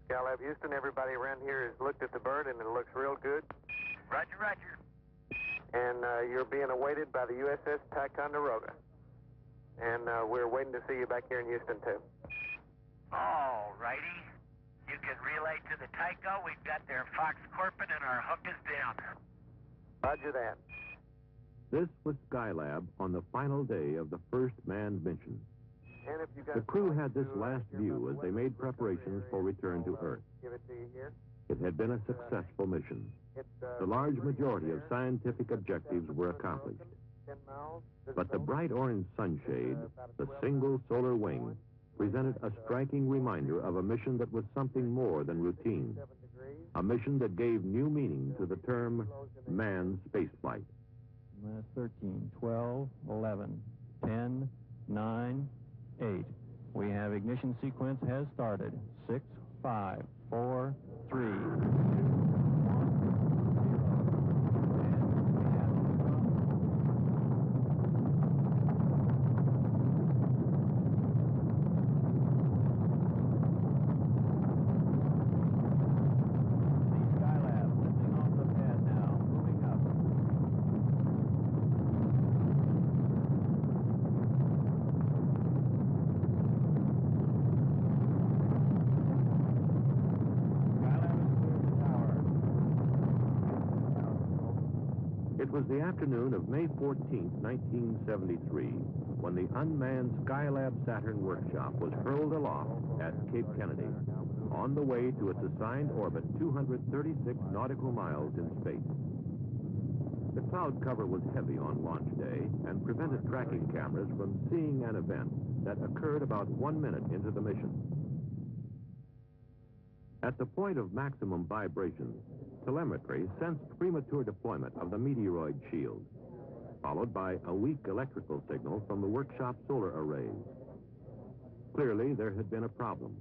Skylab Houston, everybody around here has looked at the bird and it looks real good. Roger, roger. And you're being awaited by the USS Ticonderoga. And we're waiting to see you back here in Houston, too. All righty. You can relay to the Tycho. We've got their Fox Corpin and our hook is down. Roger that. This was Skylab on the final day of the first manned mission. And if you got The crew had this last view as they made preparations for return to Earth. Give it to you here. It had been a successful mission. The large majority of scientific objectives were accomplished. 10 miles. But the bright orange sunshade, the single solar wing, presented a striking reminder of a mission that was something more than routine. A mission that gave new meaning to the term manned spaceflight. 13, 12, 11, 10, 9, 8. We have ignition sequence has started. 6, 5, 4, 3, 2, 1. It was the afternoon of May 14, 1973, when the unmanned Skylab Saturn workshop was hurled aloft at Cape Kennedy, on the way to its assigned orbit 236 nautical miles in space. The cloud cover was heavy on launch day and prevented tracking cameras from seeing an event that occurred about 1 minute into the mission. At the point of maximum vibration, telemetry sensed premature deployment of the meteoroid shield, followed by a weak electrical signal from the workshop solar arrays. Clearly, there had been a problem,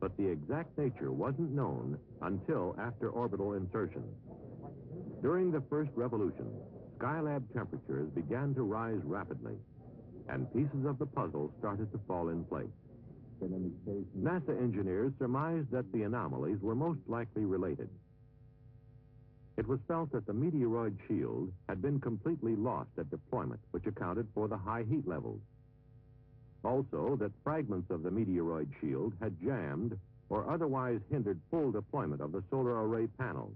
but the exact nature wasn't known until after orbital insertion. During the first revolution, Skylab temperatures began to rise rapidly, and pieces of the puzzle started to fall in place. NASA engineers surmised that the anomalies were most likely related. It was felt that the meteoroid shield had been completely lost at deployment, which accounted for the high heat levels. Also, that fragments of the meteoroid shield had jammed or otherwise hindered full deployment of the solar array panels.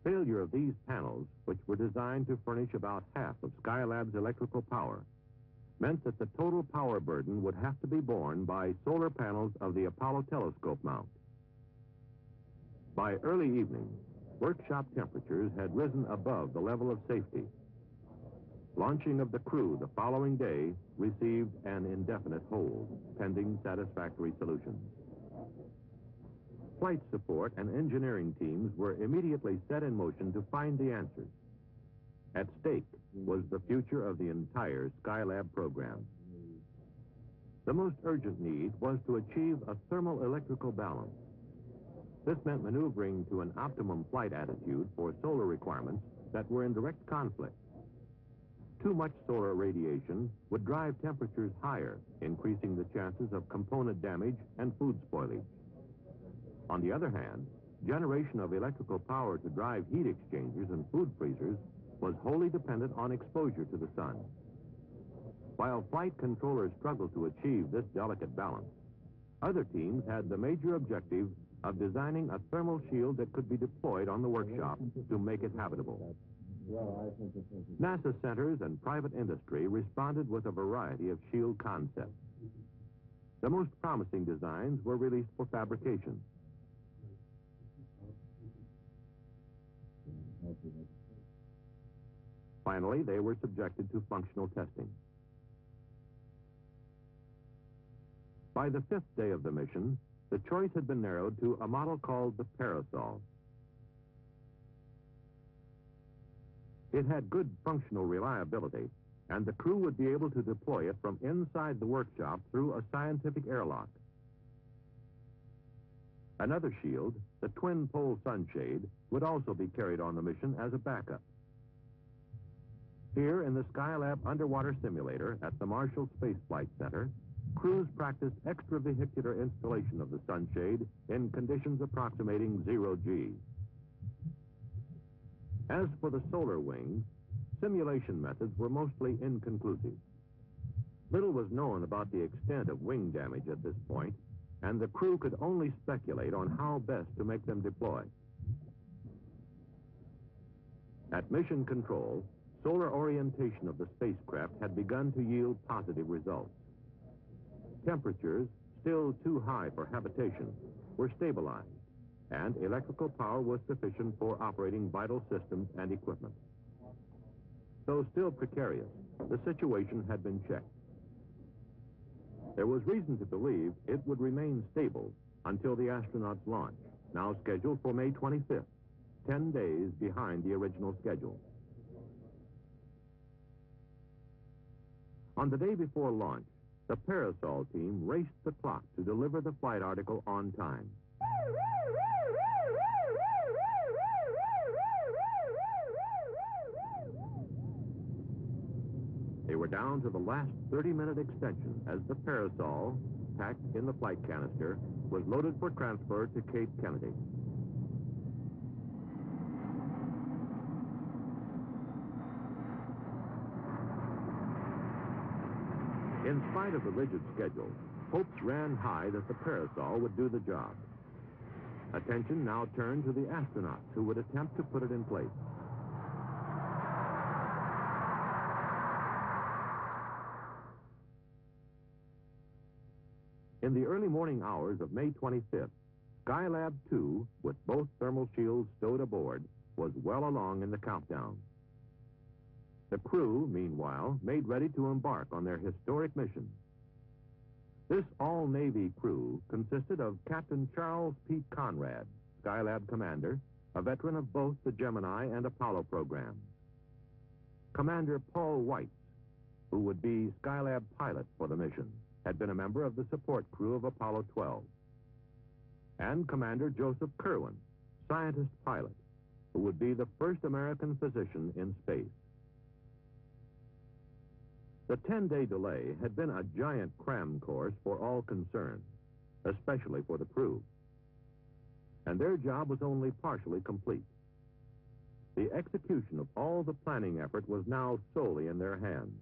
Failure of these panels, which were designed to furnish about half of Skylab's electrical power, meant that the total power burden would have to be borne by solar panels of the Apollo telescope mount. By early evening, workshop temperatures had risen above the level of safety. Launching of the crew the following day received an indefinite hold, pending satisfactory solutions. Flight support and engineering teams were immediately set in motion to find the answers. At stake was the future of the entire Skylab program. The most urgent need was to achieve a thermal-electrical balance. This meant maneuvering to an optimum flight attitude for solar requirements that were in direct conflict. Too much solar radiation would drive temperatures higher, increasing the chances of component damage and food spoilage. On the other hand, generation of electrical power to drive heat exchangers and food freezers was wholly dependent on exposure to the sun. While flight controllers struggled to achieve this delicate balance, other teams had the major objective of designing a thermal shield that could be deployed on the workshop to make it habitable. NASA centers and private industry responded with a variety of shield concepts. The most promising designs were released for fabrication. Finally, they were subjected to functional testing. By the fifth day of the mission, the choice had been narrowed to a model called the Parasol. It had good functional reliability, and the crew would be able to deploy it from inside the workshop through a scientific airlock. Another shield, the twin-pole sunshade, would also be carried on the mission as a backup. Here in the Skylab underwater simulator at the Marshall Space Flight Center, crews practiced extravehicular installation of the sunshade in conditions approximating 0G. As for the solar wing, simulation methods were mostly inconclusive. Little was known about the extent of wing damage at this point, and the crew could only speculate on how best to make them deploy. At mission control, solar orientation of the spacecraft had begun to yield positive results. Temperatures, still too high for habitation, were stabilized, and electrical power was sufficient for operating vital systems and equipment. Though still precarious, the situation had been checked. There was reason to believe it would remain stable until the astronauts' launch, now scheduled for May 25th, 10 days behind the original schedule. On the day before launch, the Parasol team raced the clock to deliver the flight article on time. They were down to the last 30-minute extension as the Parasol, packed in the flight canister, was loaded for transfer to Cape Kennedy. In spite of the rigid schedule, hopes ran high that the Parasol would do the job. Attention now turned to the astronauts who would attempt to put it in place. In the early morning hours of May 25th, Skylab 2, with both thermal shields stowed aboard, was well along in the countdown. The crew, meanwhile, made ready to embark on their historic mission. This all-Navy crew consisted of Captain Charles P. Conrad, Skylab commander, a veteran of both the Gemini and Apollo programs. Commander Paul Weitz, who would be Skylab pilot for the mission, had been a member of the support crew of Apollo 12. And Commander Joseph Kerwin, scientist pilot, who would be the first American physician in space. The 10-day delay had been a giant cram course for all concerned, especially for the crew. And their job was only partially complete. The execution of all the planning effort was now solely in their hands.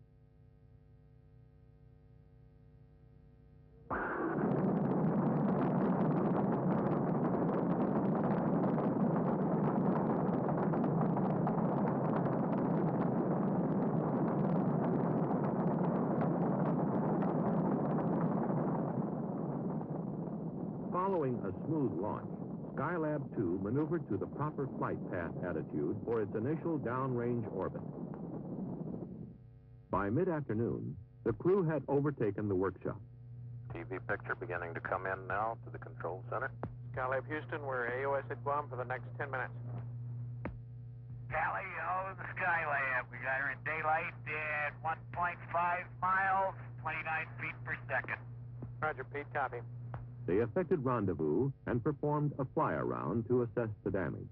Following a smooth launch, Skylab 2 maneuvered to the proper flight path attitude for its initial downrange orbit. By mid-afternoon, the crew had overtaken the workshop. TV picture beginning to come in now to the control center. Skylab Houston, we're AOS at Guam for the next 10 minutes. Tally ho, the Skylab. We got her in daylight at 1.5 miles, 29 feet per second. Roger, Pete, copy. They effected rendezvous and performed a fly-around to assess the damage.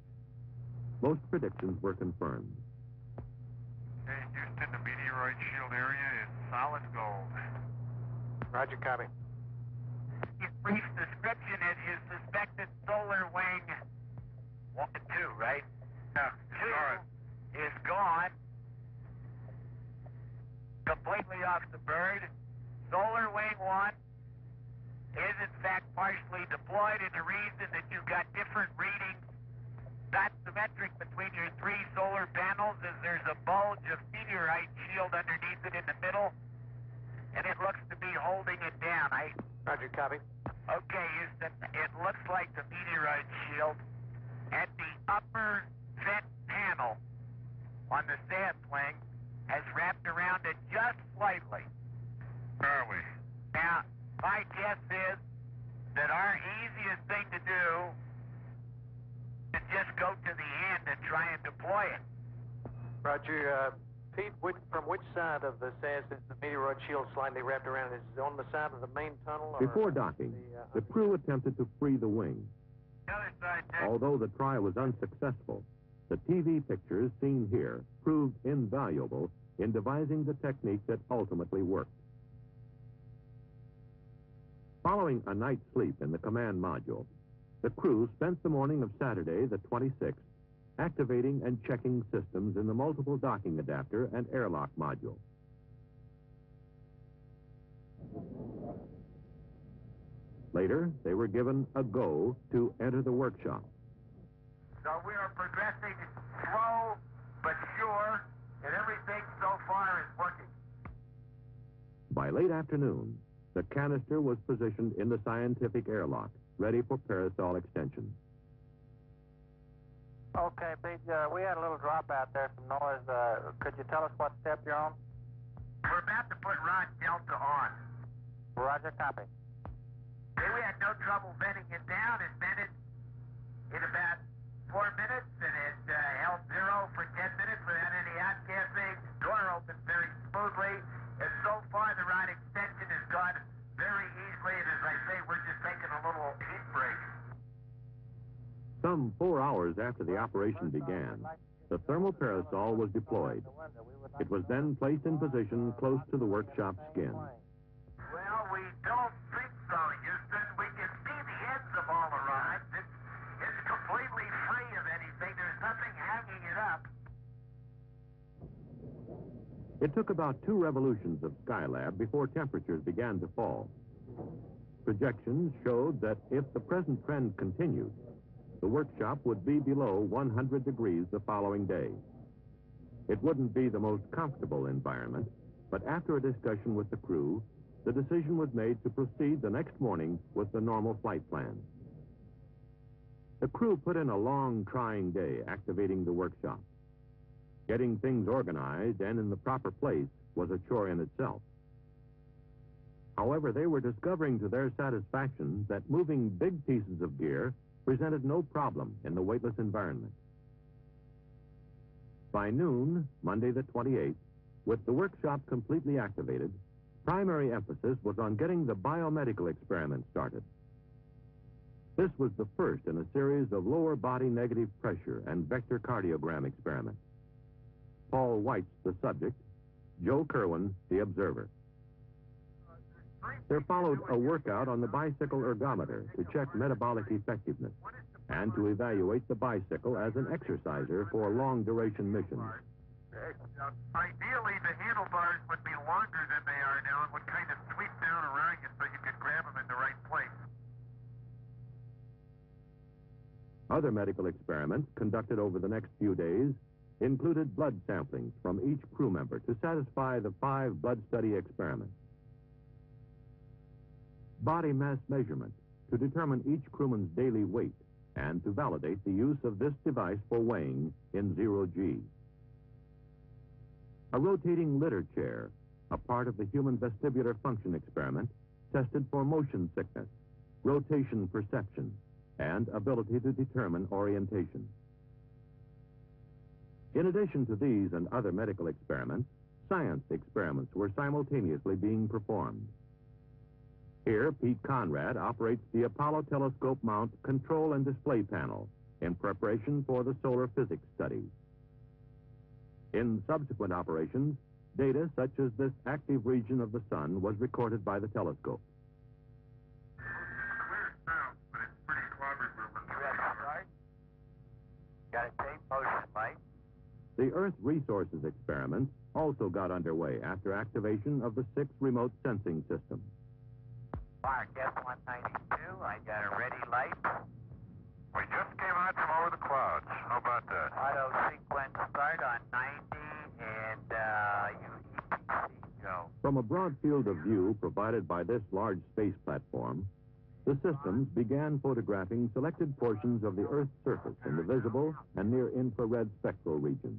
Most predictions were confirmed. Hey, Houston, the meteoroid shield area is solid gold. Roger, copy. His brief description is his suspected solar wing 1 and 2, right? Yeah, 2 is gone. Completely off the bird. Solar wing 1 is in fact partially deployed, and the reason that you've got different readings, not symmetric between your 3 solar panels, is there's a bulge of meteorite shield underneath it in the middle, and it looks to be holding it down. Roger, copy. Okay, Houston, it looks like the meteorite shield at the upper vent panel on the sand wing has wrapped around it just slightly. Where are we? Now, my guess is that our easiest thing to do is just go to the end and try and deploy it. Roger, Pete, from which side of the SAS is the meteoroid shield slightly wrapped around? Is it on the side of the main tunnel? Or Before docking, the crew attempted to free the wing. The other side, Dick. Although the try was unsuccessful, the TV pictures seen here proved invaluable in devising the technique that ultimately worked. Following a night's sleep in the command module, the crew spent the morning of Saturday, the 26th, activating and checking systems in the multiple docking adapter and airlock module. Later, they were given a go to enter the workshop. So we are progressing slow but sure, and everything so far is working. By late afternoon, the canister was positioned in the scientific airlock, ready for parasol extension. Okay, Pete, we had a little drop out there, some noise. Could you tell us what step you're on? We're about to put rod delta on. Roger, copy. Okay, we had no trouble venting it down. It vented in about 4 minutes, and it held zero for 10 minutes without any outgassing. Door opened very smoothly, and so far the rod extension has gone very easily, and as I say, we're just taking a little heat break. Some 4 hours after the operation began, the thermal parasol was deployed. It was then placed in position close to the workshop skin. Well, we don't think so, Houston. We can see the ends of all the rods. It's completely free of anything. There's nothing hanging it up. It took about 2 revolutions of Skylab before temperatures began to fall. Projections showed that if the present trend continued, the workshop would be below 100 degrees the following day. It wouldn't be the most comfortable environment, but after a discussion with the crew, the decision was made to proceed the next morning with the normal flight plan. The crew put in a long, trying day activating the workshop. Getting things organized and in the proper place was a chore in itself. However, they were discovering to their satisfaction that moving big pieces of gear presented no problem in the weightless environment. By noon, Monday the 28th, with the workshop completely activated, primary emphasis was on getting the biomedical experiment started. This was the first in a series of lower body negative pressure and vector cardiogram experiments. Paul White's the subject, Joe Kerwin the observer. There followed a workout on the bicycle ergometer to check metabolic effectiveness and to evaluate the bicycle as an exerciser for long-duration missions. Ideally, the handlebars would be longer than they are now and would kind of sweep down around you so you could grab them in the right place. Other medical experiments conducted over the next few days included blood samplings from each crew member to satisfy the 5 blood study experiments. Body mass measurement to determine each crewman's daily weight and to validate the use of this device for weighing in 0G. A rotating litter chair, a part of the human vestibular function experiment, tested for motion sickness, rotation perception, and ability to determine orientation. In addition to these and other medical experiments, science experiments were simultaneously being performed. Here, Pete Conrad operates the Apollo telescope mount control and display panel in preparation for the solar physics studies. In subsequent operations, data such as this active region of the sun was recorded by the telescope. Clear sound, but it's pretty clobbered movement. Got a tape motion light. The Earth resources experiments also got underway after activation of the 6 remote sensing systems. Mark, S-192, I got a ready light. We just came out from over the clouds. How about that? Auto sequence start on 90 and ETC go. From a broad field of view provided by this large space platform, the systems began photographing selected portions of the Earth's surface in the visible and near-infrared spectral regions.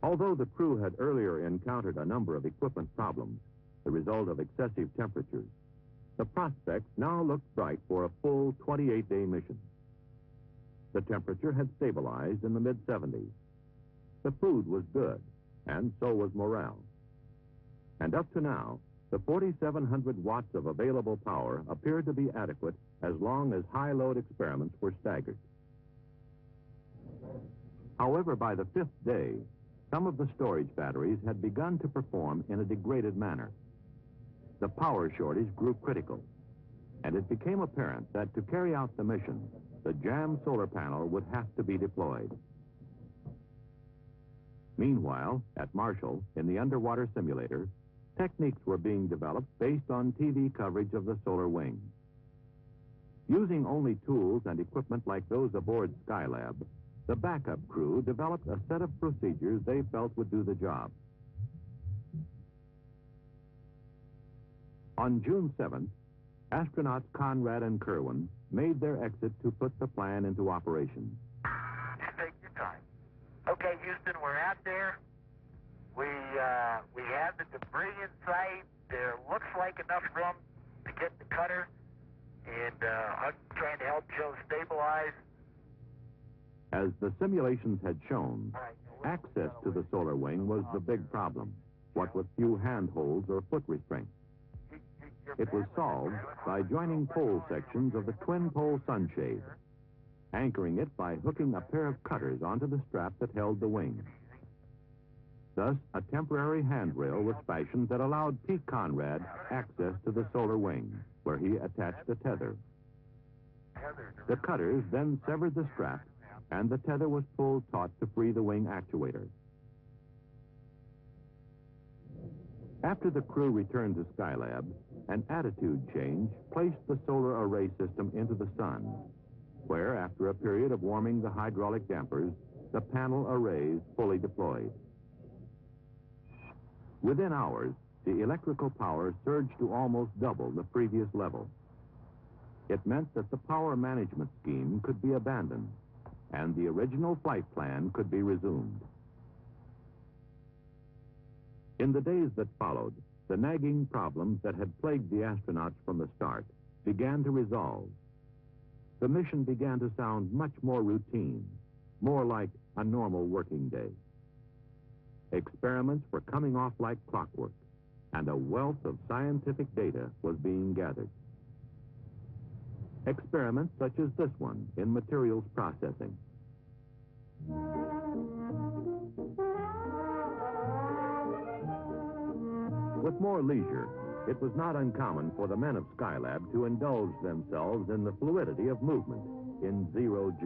Although the crew had earlier encountered a number of equipment problems, the result of excessive temperatures, the prospects now looked bright for a full 28-day mission. The temperature had stabilized in the mid-70s. The food was good, and so was morale. And up to now, the 4,700 watts of available power appeared to be adequate as long as high-load experiments were staggered. However, by the 5th day, some of the storage batteries had begun to perform in a degraded manner. The power shortage grew critical, and it became apparent that to carry out the mission, the jammed solar panel would have to be deployed. Meanwhile, at Marshall, in the underwater simulator, techniques were being developed based on TV coverage of the solar wing. Using only tools and equipment like those aboard Skylab, the backup crew developed a set of procedures they felt would do the job. On June 7th, astronauts Conrad and Kerwin made their exit to put the plan into operation. Just take your time. Okay, Houston, we're out there. We have the debris in sight. There looks like enough room to get the cutter, and I'm trying to help Joe stabilize. As the simulations had shown, access to the solar wing was the big problem, what with few handholds or foot restraints. It was solved by joining pole sections of the twin-pole sunshade, anchoring it by hooking a pair of cutters onto the strap that held the wing. Thus, a temporary handrail was fashioned that allowed Pete Conrad access to the solar wing, where he attached a tether. The cutters then severed the strap, and the tether was pulled taut to free the wing actuator. After the crew returned to Skylab, an attitude change placed the solar array system into the sun, where, after a period of warming the hydraulic dampers, the panel arrays fully deployed. Within hours, the electrical power surged to almost double the previous level. It meant that the power management scheme could be abandoned, and the original flight plan could be resumed. In the days that followed, the nagging problems that had plagued the astronauts from the start began to resolve. The mission began to sound much more routine, more like a normal working day. Experiments were coming off like clockwork, and a wealth of scientific data was being gathered. Experiments such as this one in materials processing. With more leisure, it was not uncommon for the men of Skylab to indulge themselves in the fluidity of movement in zero-G.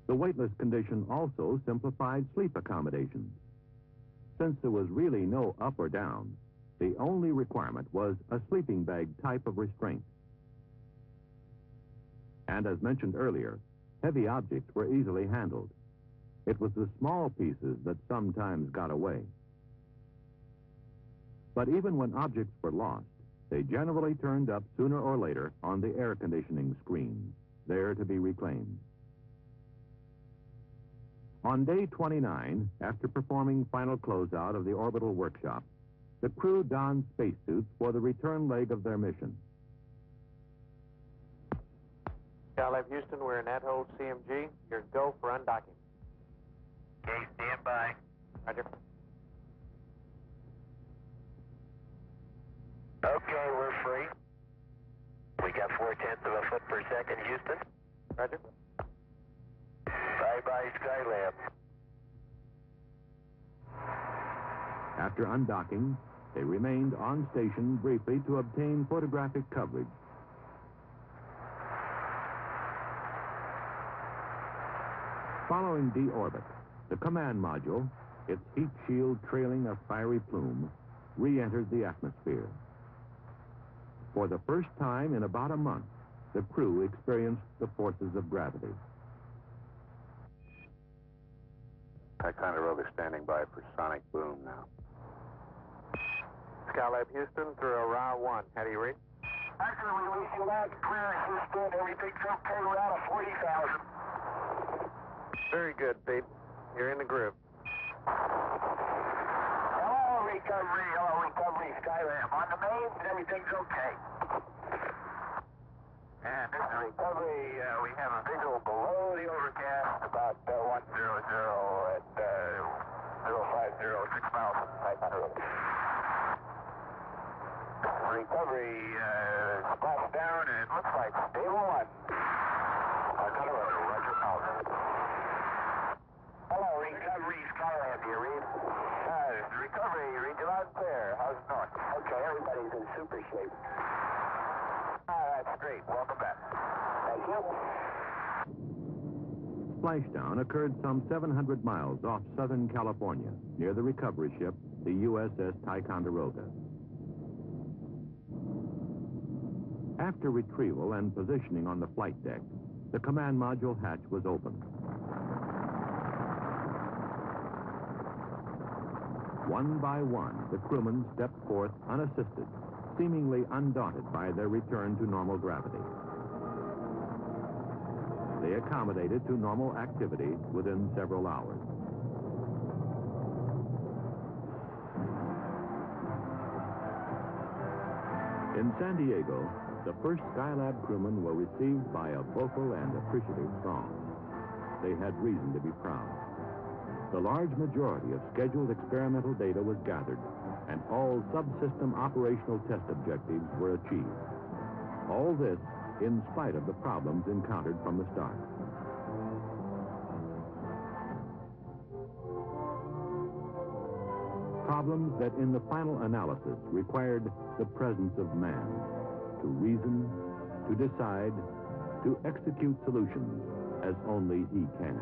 The weightless condition also simplified sleep accommodations. Since there was really no up or down, the only requirement was a sleeping bag type of restraint. And as mentioned earlier, heavy objects were easily handled. It was the small pieces that sometimes got away. But even when objects were lost, they generally turned up sooner or later on the air conditioning screen, there to be reclaimed. On day 29, after performing final closeout of the orbital workshop, the crew donned spacesuits for the return leg of their mission. Skylab Houston, we're in atoll CMG. You're go for undocking. Okay, stand by. Roger. Okay, we're free. We got 0.4 of a foot per second, Houston. Roger. Bye-bye, Skylab. After undocking, they remained on station briefly to obtain photographic coverage. Following deorbit, the command module, its heat shield trailing a fiery plume, re-entered the atmosphere. For the first time in about a month, the crew experienced the forces of gravity. Ticonderoga standing by for sonic boom now. Skylab Houston through Ra 1. How do you read? Actually, we read you loud and clear, Houston. Everything's okay. We're out of 40,000. Very good, Pete. You're in the groove. Hello, recovery, Skylab. On the mains, everything's okay. And this is recovery. We have a visual below the overcast, about 100 at 050, 6 miles from Ticonderoga. Recovery splashed down, and it looks like stable 1. Ticonderoga, roger, out. Hello, recovery, Skylab, do you read? This is recovery, read you loud and clear. How's it going? Okay, everybody's in super shape. That's great. Welcome back. Thank you. Splashdown occurred some 700 miles off Southern California, near the recovery ship, the USS Ticonderoga. After retrieval and positioning on the flight deck, the command module hatch was opened. One by one, the crewmen stepped forth unassisted, seemingly undaunted by their return to normal gravity. They accommodated to normal activity within several hours. In San Diego, the first Skylab crewmen were received by a vocal and appreciative throng. They had reason to be proud. The large majority of scheduled experimental data was gathered, and all subsystem operational test objectives were achieved. All this in spite of the problems encountered from the start. Problems that in the final analysis required the presence of man to reason, to decide, to execute solutions as only he can.